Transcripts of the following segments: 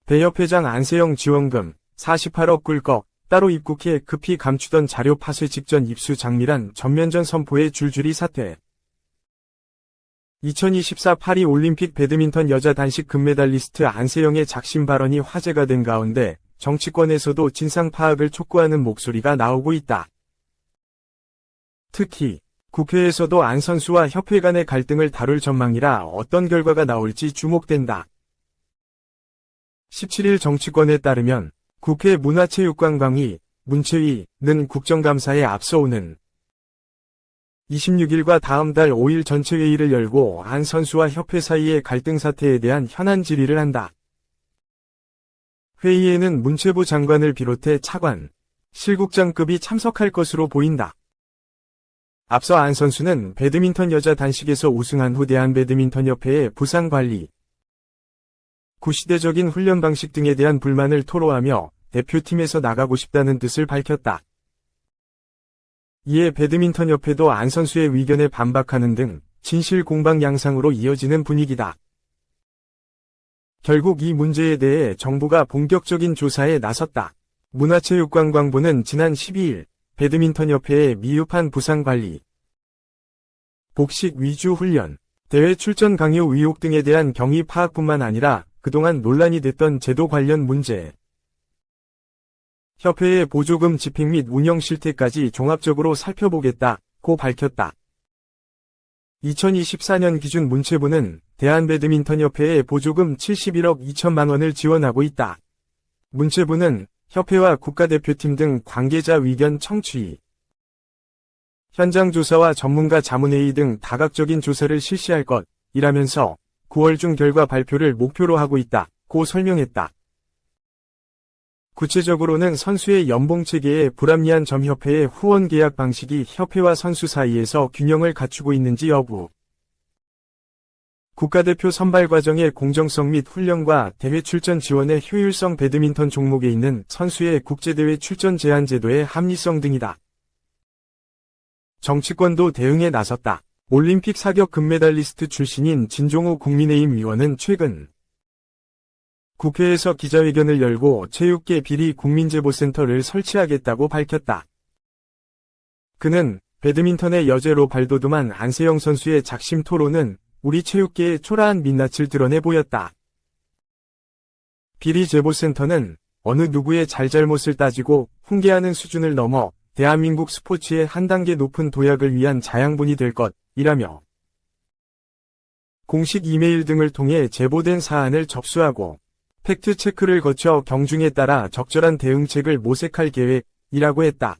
대협회장 안세영 지원금 48억 꿀꺽, 따로 입국해 급히 감추던 자료 파쇄 직전 입수 장밀한 전면전 선포에 줄줄이 사퇴. 2024 파리 올림픽 배드민턴 여자 단식 금메달리스트 안세영의 작심 발언이 화제가 된 가운데 정치권에서도 진상 파악을 촉구하는 목소리가 나오고 있다. 특히 국회에서도 안 선수와 협회 간의 갈등을 다룰 전망이라 어떤 결과가 나올지 주목된다. 17일 정치권에 따르면 국회 문화체육관광위, 문체위는 국정감사에 앞서오는 26일과 다음 달 5일 전체회의를 열고 안 선수와 협회 사이의 갈등 사태에 대한 현안 질의를 한다. 회의에는 문체부 장관을 비롯해 차관, 실국장급이 참석할 것으로 보인다. 앞서 안 선수는 배드민턴 여자 단식에서 우승한 후 대한배드민턴협회의 부상관리, 구시대적인 훈련 방식 등에 대한 불만을 토로하며 대표팀에서 나가고 싶다는 뜻을 밝혔다. 이에 배드민턴협회도 안 선수의 의견에 반박하는 등 진실 공방 양상으로 이어지는 분위기다. 결국 이 문제에 대해 정부가 본격적인 조사에 나섰다. 문화체육관광부는 지난 12일 배드민턴협회의 미흡한 부상관리, 복식 위주 훈련, 대회 출전 강요 의혹 등에 대한 경위 파악뿐만 아니라 그동안 논란이 됐던 제도 관련 문제, 협회의 보조금 집행 및 운영 실태까지 종합적으로 살펴보겠다고 밝혔다. 2024년 기준 문체부는 대한배드민턴협회에 보조금 71억 2천만 원을 지원하고 있다. 문체부는 협회와 국가대표팀 등 관계자 의견 청취, 현장 조사와 전문가 자문회의 등 다각적인 조사를 실시할 것이라면서 9월 중 결과 발표를 목표로 하고 있다고 설명했다. 구체적으로는 선수의 연봉 체계에 불합리한 점, 협회의 후원 계약 방식이 협회와 선수 사이에서 균형을 갖추고 있는지 여부, 국가대표 선발 과정의 공정성 및 훈련과 대회 출전 지원의 효율성, 배드민턴 종목에 있는 선수의 국제대회 출전 제한 제도의 합리성 등이다. 정치권도 대응에 나섰다. 올림픽 사격 금메달리스트 출신인 진종우 국민의힘 의원은 최근 국회에서 기자회견을 열고 체육계 비리 국민제보센터를 설치하겠다고 밝혔다. 그는 배드민턴의 여제로 발돋움한 안세영 선수의 작심 토론은 우리 체육계의 초라한 민낯을 드러내 보였다. 비리 제보센터는 어느 누구의 잘잘못을 따지고 훈계하는 수준을 넘어 대한민국 스포츠의 한 단계 높은 도약을 위한 자양분이 될 것이라며 공식 이메일 등을 통해 제보된 사안을 접수하고 팩트체크를 거쳐 경중에 따라 적절한 대응책을 모색할 계획이라고 했다.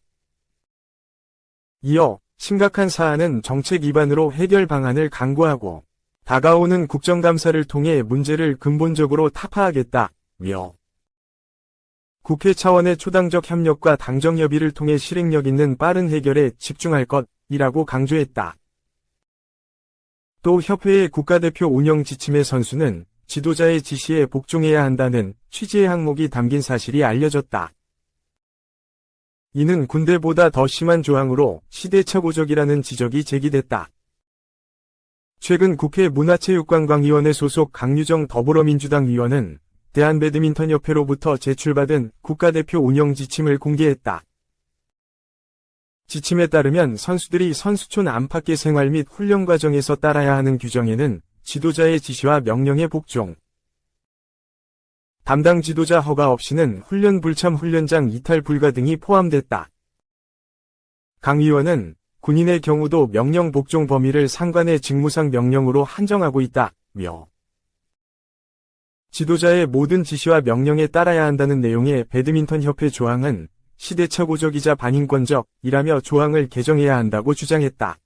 이어 심각한 사안은 정책 위반으로 해결 방안을 강구하고 다가오는 국정감사를 통해 문제를 근본적으로 타파하겠다며 국회 차원의 초당적 협력과 당정 협의를 통해 실행력 있는 빠른 해결에 집중할 것이라고 강조했다. 또 협회의 국가대표 운영 지침의 선수는 지도자의 지시에 복종해야 한다는 취지의 항목이 담긴 사실이 알려졌다. 이는 군대보다 더 심한 조항으로 시대착오적이라는 지적이 제기됐다. 최근 국회 문화체육관광위원회 소속 강유정 더불어민주당 의원은 대한배드민턴협회로부터 제출받은 국가대표 운영 지침을 공개했다. 지침에 따르면 선수들이 선수촌 안팎의 생활 및 훈련 과정에서 따라야 하는 규정에는 지도자의 지시와 명령에 복종, 담당 지도자 허가 없이는 훈련 불참, 훈련장 이탈 불가 등이 포함됐다. 강 의원은 군인의 경우도 명령 복종 범위를 상관의 직무상 명령으로 한정하고 있다며 지도자의 모든 지시와 명령에 따라야 한다는 내용의 배드민턴협회 조항은 시대착오적이자 반인권적이라며 조항을 개정해야 한다고 주장했다.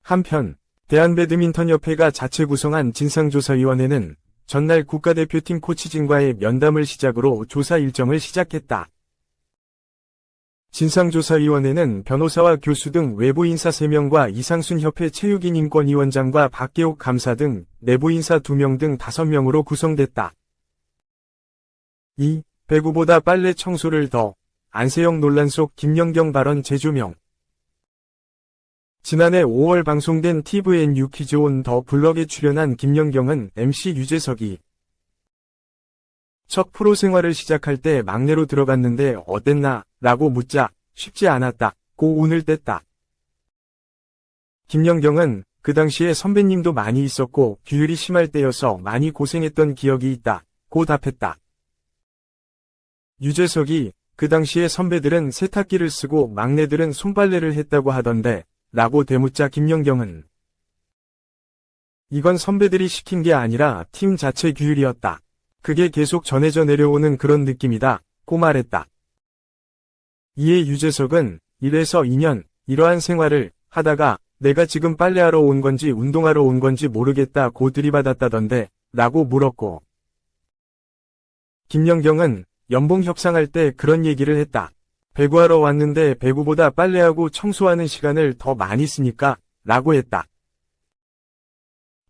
한편 대한배드민턴협회가 자체 구성한 진상조사위원회는 전날 국가대표팀 코치진과의 면담을 시작으로 조사 일정을 시작했다. 진상조사위원회는 변호사와 교수 등 외부 인사 3명과 이상순 협회 체육인 인권위원장과 박계옥 감사 등 내부 인사 2명 등 5명으로 구성됐다. 이 배구보다 빨래 청소를 더, 안세영 논란 속 김연경 발언 재조명. 지난해 5월 방송된 TVN 퀴즈 온 더 블럭에 출연한 김연경은 MC 유재석이 첫 프로 생활을 시작할 때 막내로 들어갔는데 어땠나? 라고 묻자 쉽지 않았다. 고 운을 뗐다. 김연경은 그 당시에 선배님도 많이 있었고 규율이 심할 때여서 많이 고생했던 기억이 있다. 고 답했다. 유재석이 그 당시에 선배들은 세탁기를 쓰고 막내들은 손빨래를 했다고 하던데 라고 되묻자 김연경은 이건 선배들이 시킨 게 아니라 팀 자체 규율이었다. 그게 계속 전해져 내려오는 그런 느낌이다. 고 말했다. 이에 유재석은 1에서 2년 이러한 생활을 하다가 내가 지금 빨래하러 온 건지 운동하러 온 건지 모르겠다 고 들이받았다던데 라고 물었고 김연경은 연봉 협상할 때 그런 얘기를 했다. 배구하러 왔는데 배구보다 빨래하고 청소하는 시간을 더 많이 쓰니까 라고 했다.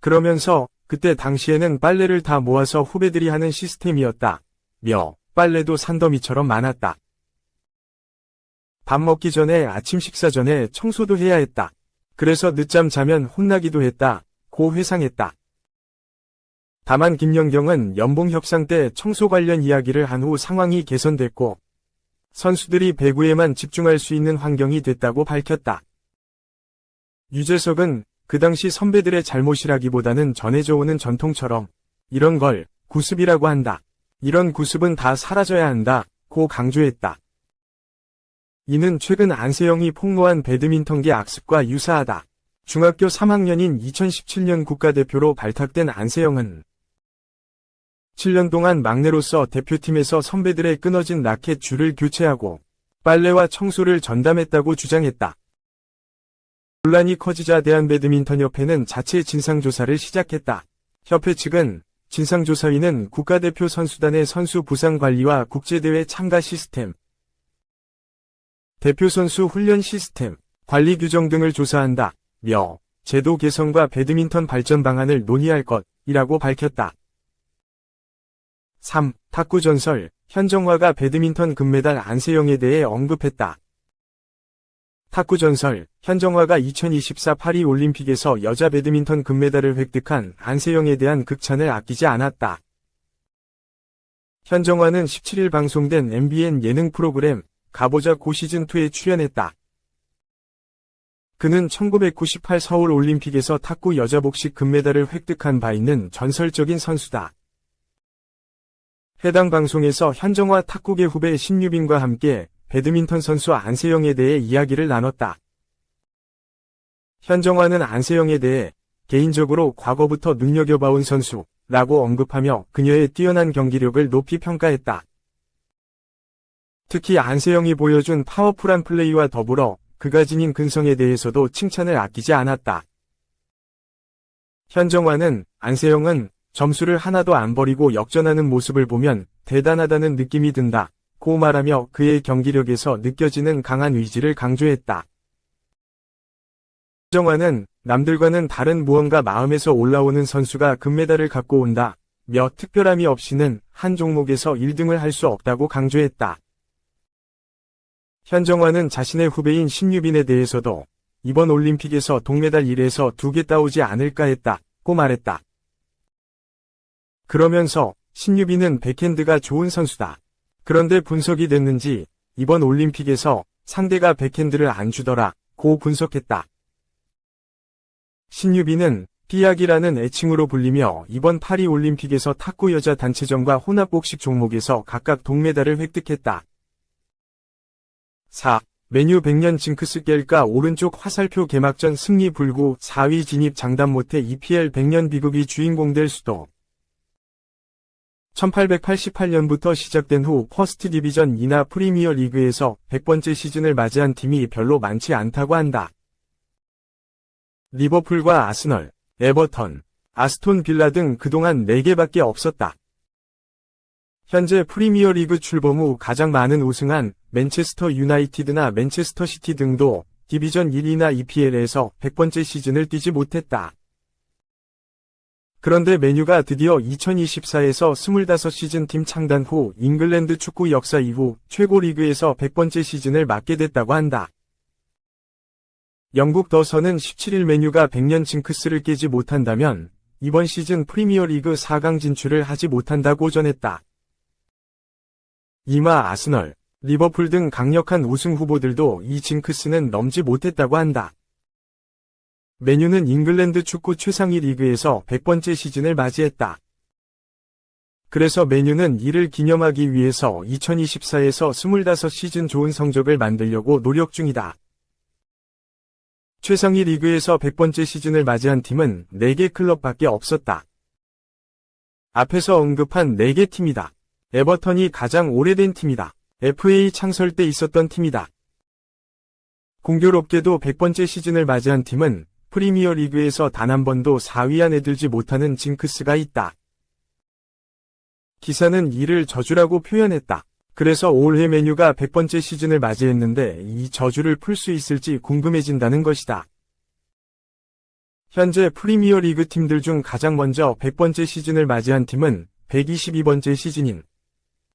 그러면서 그때 당시에는 빨래를 다 모아서 후배들이 하는 시스템이었다. 며 빨래도 산더미처럼 많았다. 밥 먹기 전에 아침 식사 전에 청소도 해야 했다. 그래서 늦잠 자면 혼나기도 했다. 고 회상했다. 다만 김연경은 연봉 협상 때 청소 관련 이야기를 한 후 상황이 개선됐고 선수들이 배구에만 집중할 수 있는 환경이 됐다고 밝혔다. 유재석은 그 당시 선배들의 잘못이라기보다는 전해져 오는 전통처럼 이런 걸 구습이라고 한다. 이런 구습은 다 사라져야 한다. 고 강조했다. 이는 최근 안세영이 폭로한 배드민턴계 악습과 유사하다. 중학교 3학년인 2017년 국가대표로 발탁된 안세영은 7년 동안 막내로서 대표팀에서 선배들의 끊어진 라켓 줄을 교체하고 빨래와 청소를 전담했다고 주장했다. 논란이 커지자 대한배드민턴협회는 자체 진상조사를 시작했다. 협회 측은 진상조사위는 국가대표 선수단의 선수 부상 관리와 국제대회 참가 시스템, 대표 선수 훈련 시스템, 관리 규정 등을 조사한다. 며 제도 개선과 배드민턴 발전 방안을 논의할 것이라고 밝혔다. 3. 탁구 전설, 현정화가 배드민턴 금메달 안세영에 대해 언급했다. 탁구 전설, 현정화가 2024 파리 올림픽에서 여자 배드민턴 금메달을 획득한 안세영에 대한 극찬을 아끼지 않았다. 현정화는 17일 방송된 MBN 예능 프로그램 가보자 고 시즌2에 출연했다. 그는 1998 서울 올림픽에서 탁구 여자 복식 금메달을 획득한 바 있는 전설적인 선수다. 해당 방송에서 현정화 탁구계 후배 신유빈과 함께 배드민턴 선수 안세영에 대해 이야기를 나눴다. 현정화는 안세영에 대해 개인적으로 과거부터 눈여겨봐온 선수라고 언급하며 그녀의 뛰어난 경기력을 높이 평가했다. 특히 안세영이 보여준 파워풀한 플레이와 더불어 그가 지닌 근성에 대해서도 칭찬을 아끼지 않았다. 현정화는 안세영은 점수를 하나도 안 버리고 역전하는 모습을 보면 대단하다는 느낌이 든다. 고 말하며 그의 경기력에서 느껴지는 강한 의지를 강조했다. 현정화는 남들과는 다른 무언가 마음에서 올라오는 선수가 금메달을 갖고 온다. 며 특별함이 없이는 한 종목에서 1등을 할 수 없다고 강조했다. 현정화는 자신의 후배인 신유빈에 대해서도 이번 올림픽에서 동메달 1에서 2개 따오지 않을까 했다고 말했다. 그러면서 신유빈은 백핸드가 좋은 선수다. 그런데 분석이 됐는지 이번 올림픽에서 상대가 백핸드를 안 주더라 고 분석했다. 신유빈은 삐약이라는 애칭으로 불리며 이번 파리 올림픽에서 탁구 여자 단체전과 혼합복식 종목에서 각각 동메달을 획득했다. 4. 메뉴 100년 징크스 깰까 오른쪽 화살표 개막전 승리 불구 4위 진입 장담 못해 EPL 100년 비극이 주인공 될 수도. 1888년부터 시작된 후 퍼스트 디비전 이나 프리미어 리그에서 100번째 시즌을 맞이한 팀이 별로 많지 않다고 한다. 리버풀과 아스널, 에버턴, 아스톤 빌라 등 그동안 4개밖에 없었다. 현재 프리미어 리그 출범 후 가장 많은 우승한 맨체스터 유나이티드나 맨체스터 시티 등도 디비전 1위나 EPL에서 100번째 시즌을 뛰지 못했다. 그런데 맨유가 드디어 2024에서 25시즌 팀 창단 후 잉글랜드 축구 역사 이후 최고 리그에서 100번째 시즌을 맞게 됐다고 한다. 영국 더 선은 17일 맨유가 100년 징크스를 깨지 못한다면 이번 시즌 프리미어리그 4강 진출을 하지 못한다고 전했다. 이마 아스널, 리버풀 등 강력한 우승 후보들도 이 징크스는 넘지 못했다고 한다. 맨유는 잉글랜드 축구 최상위 리그에서 100번째 시즌을 맞이했다. 그래서 맨유는 이를 기념하기 위해서 2024에서 25시즌 좋은 성적을 만들려고 노력 중이다. 최상위 리그에서 100번째 시즌을 맞이한 팀은 4개 클럽밖에 없었다. 앞에서 언급한 4개 팀이다. 에버턴이 가장 오래된 팀이다. FA 창설 때 있었던 팀이다. 공교롭게도 100번째 시즌을 맞이한 팀은 프리미어 리그에서 단 한 번도 4위 안에 들지 못하는 징크스가 있다. 기사는 이를 저주라고 표현했다. 그래서 올해 맨유가 100번째 시즌을 맞이했는데 이 저주를 풀 수 있을지 궁금해진다는 것이다. 현재 프리미어 리그 팀들 중 가장 먼저 100번째 시즌을 맞이한 팀은 122번째 시즌인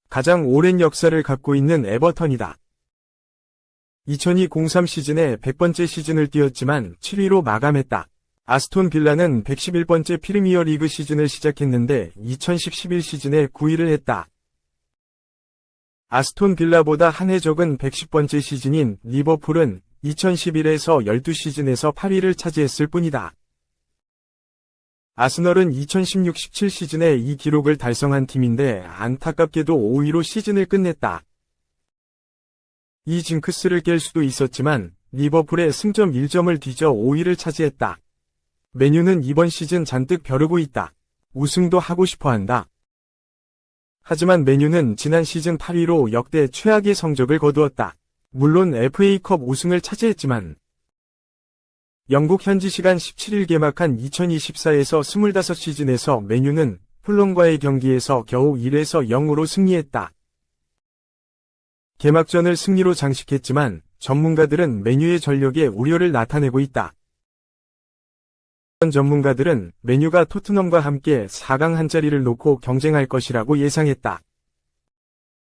가장 오랜 역사를 갖고 있는 에버턴이다. 2002-03 시즌에 100번째 시즌을 뛰었지만 7위로 마감했다. 아스톤 빌라는 111번째 프리미어 리그 시즌을 시작했는데 2010-11 시즌에 9위를 했다. 아스톤 빌라보다 한 해 적은 110번째 시즌인 리버풀은 2011에서 12시즌에서 8위를 차지했을 뿐이다. 아스널은 2016-17 시즌에 이 기록을 달성한 팀인데 안타깝게도 5위로 시즌을 끝냈다. 이 징크스를 깰 수도 있었지만 리버풀의 승점 1점을 뒤져 5위를 차지했다. 맨유는 이번 시즌 잔뜩 벼르고 있다. 우승도 하고 싶어한다. 하지만 맨유는 지난 시즌 8위로 역대 최악의 성적을 거두었다. 물론 FA컵 우승을 차지했지만 영국 현지 시간 17일 개막한 2024에서 25시즌에서 맨유는 풀럼과의 경기에서 겨우 1에서 0으로 승리했다. 개막전을 승리로 장식했지만 전문가들은 맨유의 전력에 우려를 나타내고 있다. 전문가들은 맨유가 토트넘과 함께 4강 한 자리를 놓고 경쟁할 것이라고 예상했다.